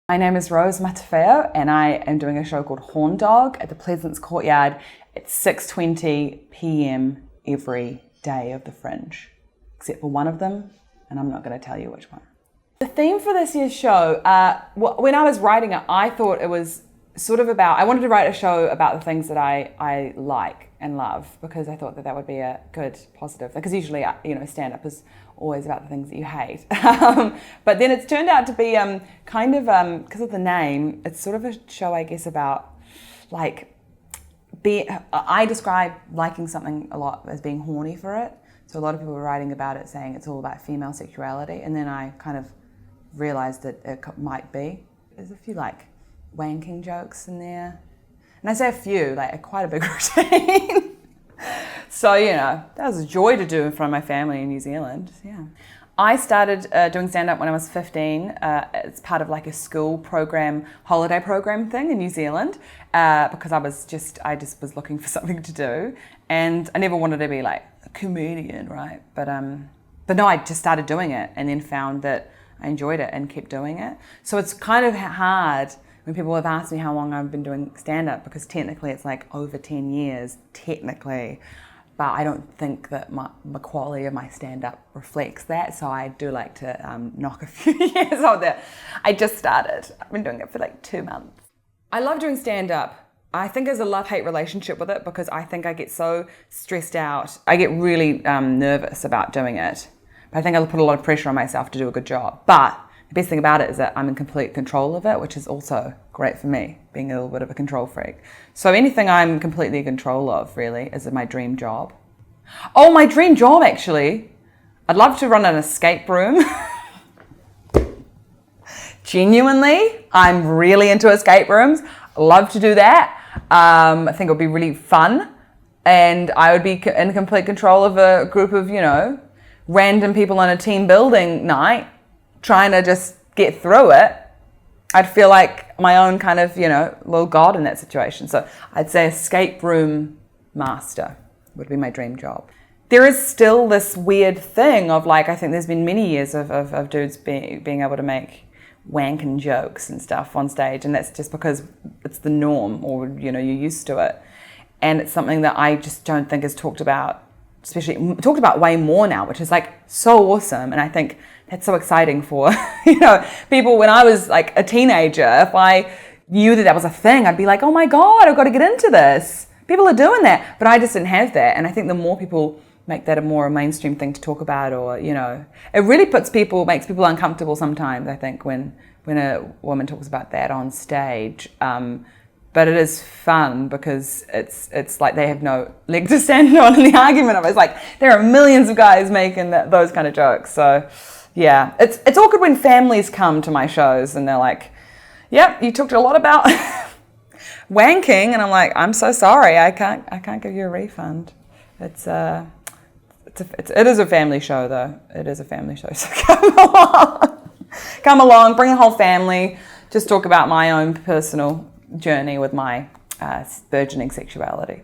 My name is Rose Matafeo and I am doing a show called Horndog at the Pleasance Courtyard at 6:20 p.m. every day of the Fringe, except for one of them, and I'm not going to tell you which one. The theme for this year's show, when I was writing it, I thought it was sort of about, I wanted to write a show about the things that I like and love, because I thought that that would be a good positive, because usually, stand-up is always about the things that you hate. But then it's turned out to be because of the name, it's sort of a show, I guess, about I describe liking something a lot as being horny for it. So a lot of people were writing about it saying it's all about female sexuality, and then I kind of realized that it might be. There's a few wanking jokes in there. And I say a few, quite a big routine. So, that was a joy to do in front of my family in New Zealand, yeah. I started doing stand-up when I was 15. It's part of a school program, holiday program thing in New Zealand, because I just was looking for something to do. And I never wanted to be a comedian, right? But no, I just started doing it and then found that I enjoyed it and kept doing it. So it's kind of hard when people have asked me how long I've been doing stand-up, because technically it's over 10 years, technically. But I don't think that the quality of my stand-up reflects that, so I do like to knock a few years on there. I just started. I've been doing it for 2 months. I love doing stand-up. I think there's a love-hate relationship with it, because I think I get so stressed out. I get really nervous about doing it. But I think I put a lot of pressure on myself to do a good job. But the best thing about it is that I'm in complete control of it, which is also great for me, being a little bit of a control freak. So anything I'm completely in control of, really, is my dream job. Oh, my dream job, actually. I'd love to run an escape room. Genuinely, I'm really into escape rooms. I love to do that. I think it would be really fun. And I would be in complete control of a group of, random people on a team building night, trying to just get through it. I'd feel like my own kind of, little god in that situation. So I'd say escape room master would be my dream job. There is still this weird thing of I think there's been many years of dudes being able to make wanking jokes and stuff on stage, and that's just because it's the norm, or you're used to it. And it's something that I just don't think is talked about, especially talked about way more now, which is so awesome. And I think that's so exciting for people. When I was a teenager, if I knew that was a thing, I'd be oh my god, I've got to get into this. People are doing that, but I just didn't have that. And I think the more people make that a more mainstream thing to talk about, or it really makes people uncomfortable sometimes, I think, when a woman talks about that on stage. But it is fun, because it's they have no leg to stand on in the argument of it. It's there are millions of guys making those kind of jokes. So yeah, it's awkward when families come to my shows and they're yep, you talked a lot about wanking, and I'm I'm so sorry, I can't give you a refund. It is a family show, though. It is a family show, so come along, bring the whole family. Just talk about my own personal journey with my burgeoning sexuality.